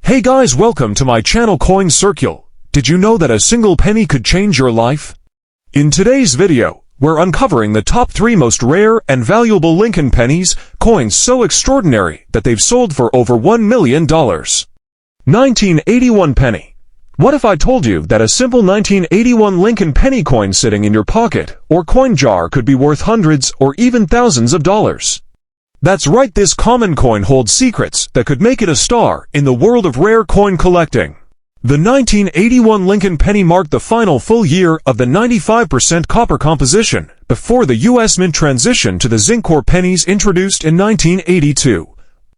Hey guys, welcome to my channel Coin Circle. Did you know that a single penny could change your life? In today's video, we're uncovering the top 3 most rare and valuable Lincoln Pennies, coins so extraordinary that they've sold for over $1 million. 1981 penny. What if I told you that a simple 1981 Lincoln penny coin sitting in your pocket or coin jar could be worth hundreds or even thousands of dollars? That's right, this common coin holds secrets that could make it a star in the world of rare coin collecting. The 1981 Lincoln penny marked the final full year of the 95% copper composition before the U.S. Mint transitioned to the zinc ore pennies introduced in 1982.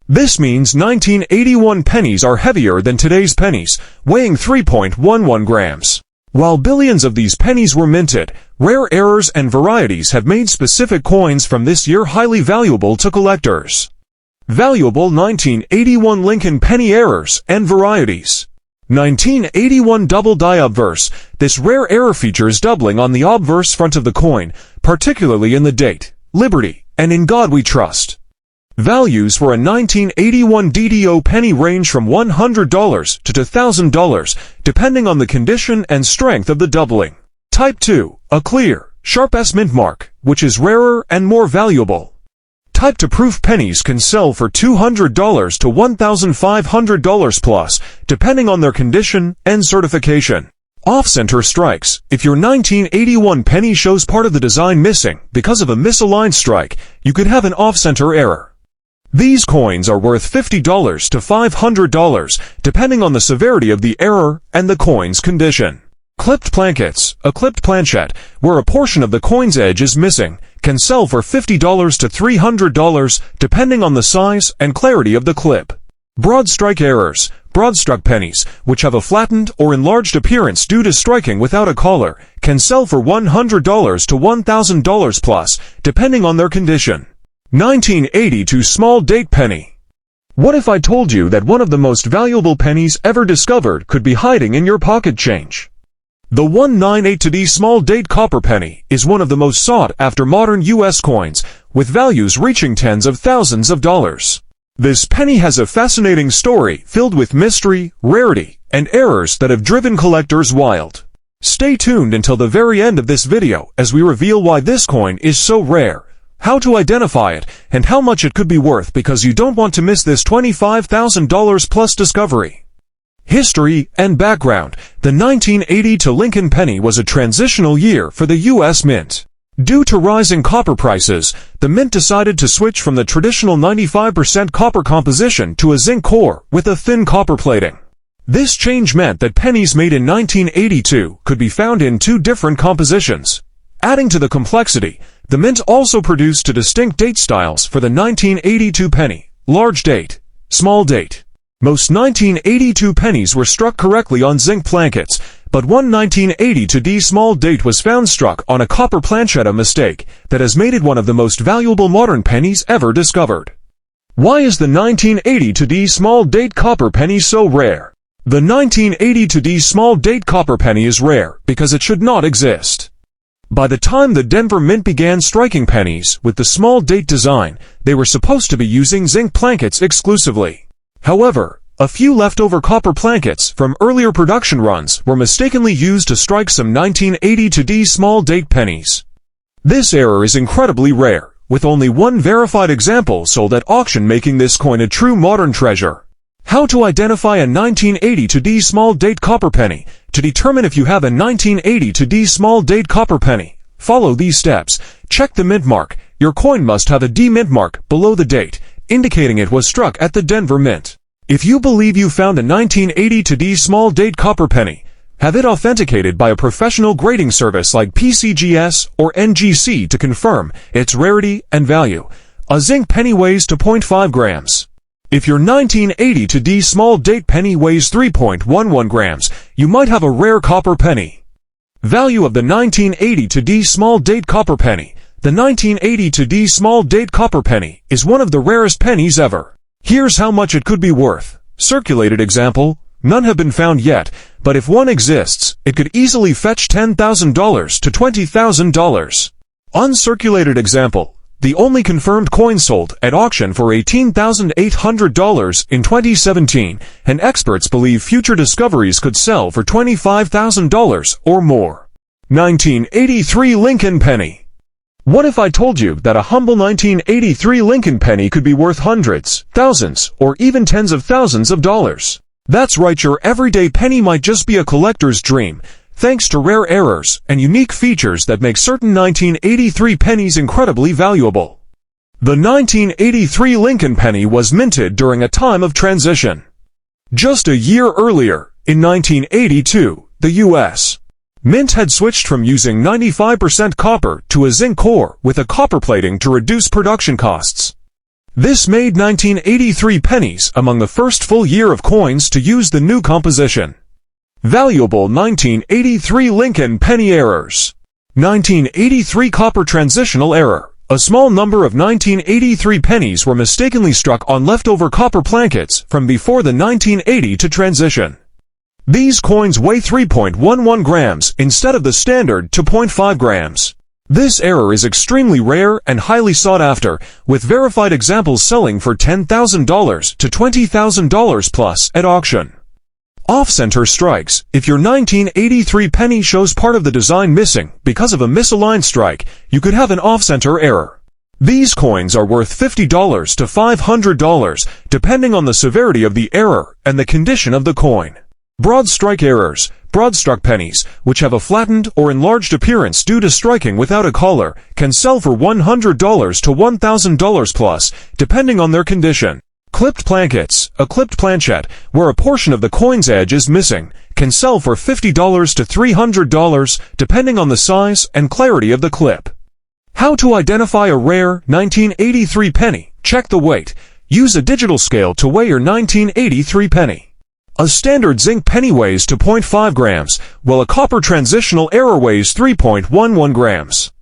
This means 1981 pennies are heavier than today's pennies, weighing 3.11 grams. While billions of these pennies were minted, rare errors and varieties have made specific coins from this year highly valuable to collectors. Valuable 1981 Lincoln penny errors and varieties. 1981 double die obverse. This rare error features doubling on the obverse front of the coin, particularly in the date, Liberty, and In God We Trust. Values for a 1981 DDO penny range from $100 to $2,000, depending on the condition and strength of the doubling. Type 2, a clear, sharp S mint mark, which is rarer and more valuable. Type 2 proof pennies can sell for $200 to $1,500 plus, depending on their condition and certification. Off-center strikes. If your 1981 penny shows part of the design missing because of a misaligned strike, you could have an off-center error. These coins are worth $50 to $500, depending on the severity of the error and the coin's condition. Clipped plankets, a clipped planchette, where a portion of the coin's edge is missing, can sell for $50 to $300, depending on the size and clarity of the clip. Broad strike errors, broad struck pennies, which have a flattened or enlarged appearance due to striking without a collar, can sell for $100 to $1,000 plus, depending on their condition. 1982 small date penny. What if I told you that one of the most valuable pennies ever discovered could be hiding in your pocket change? The 1982 small date copper penny is one of the most sought-after modern U.S. coins, with values reaching tens of thousands of dollars. This penny has a fascinating story filled with mystery, rarity, and errors that have driven collectors wild. Stay tuned until the very end of this video as we reveal why this coin is so rare, how to identify it, and how much it could be worth, because you don't want to miss this $25,000 plus discovery. History and background. The 1982 Lincoln penny was a transitional year for the U.S. Mint. Due to rising copper prices, the Mint decided to switch from the traditional 95% copper composition to a zinc core with a thin copper plating. This change meant that pennies made in 1982 could be found in 2 different compositions. Adding to the complexity, the Mint also produced 2 distinct date styles for the 1982 penny: large date, small date. Most 1982 pennies were struck correctly on zinc plankets, but one 1982 small date was found struck on a copper planchette, a mistake that has made it one of the most valuable modern pennies ever discovered. Why is the 1982 small date copper penny so rare? The 1982 small date copper penny is rare because it should not exist. By the time the Denver Mint began striking pennies with the small date design, they were supposed to be using zinc plankets exclusively. However, a few leftover copper plankets from earlier production runs were mistakenly used to strike some 1982 small date pennies. This error is incredibly rare, with only one verified example sold at auction, making this coin a true modern treasure. How to identify a 1982 small date copper penny. To determine if you have a 1982 small date copper penny, follow these steps. Check the mint mark. Your coin must have a D mint mark below the date, indicating it was struck at the Denver Mint. If you believe you found a 1982 small date copper penny, have it authenticated by a professional grading service like PCGS or NGC to confirm its rarity and value. A zinc penny weighs 2.5 grams. If your 1982 small date penny weighs 3.11 grams, you might have a rare copper penny. Value of the 1982 small date copper penny. The 1982 small date copper penny is one of the rarest pennies ever. Here's how much it could be worth. Circulated example. None have been found yet, but if one exists, it could easily fetch $10,000 to $20,000. Uncirculated example. the only confirmed coin sold at auction for $18,800 in 2017, and experts believe future discoveries could sell for $25,000 or more. 1983 Lincoln Penny. What if I told you that a humble 1983 Lincoln penny could be worth hundreds, thousands, or even tens of thousands of dollars? That's right, your everyday penny might just be a collector's dream, thanks to rare errors and unique features that make certain 1983 pennies incredibly valuable. The 1983 Lincoln penny was minted during a time of transition. Just a year earlier, in 1982, the U.S. Mint had switched from using 95% copper to a zinc core with a copper plating to reduce production costs. This made 1983 pennies among the first full year of coins to use the new composition. Valuable 1983 Lincoln penny errors. 1983 copper transitional error. A small number of 1983 pennies were mistakenly struck on leftover copper plankets from before the 1980 to transition. These coins weigh 3.11 grams instead of the standard 2.5 grams. This error is extremely rare and highly sought after, with verified examples selling for $10,000 to $20,000 plus at auction. Off-center strikes. If your 1983 penny shows part of the design missing because of a misaligned strike, you could have an off-center error. These coins are worth $50 to $500, depending on the severity of the error and the condition of the coin. Broad strike errors. Broad-struck pennies, which have a flattened or enlarged appearance due to striking without a collar, can sell for $100 to $1,000 plus, depending on their condition. Clipped plankets. A clipped planchet, where a portion of the coin's edge is missing, can sell for $50 to $300, depending on the size and clarity of the clip. How to identify a rare 1983 penny? Check the weight. Use a digital scale to weigh your 1983 penny. A standard zinc penny weighs 2.5 grams, while a copper transitional error weighs 3.11 grams.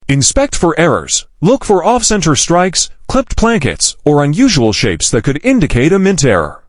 Inspect for errors. Look for off-center strikes, clipped plankets, or unusual shapes that could indicate a mint error.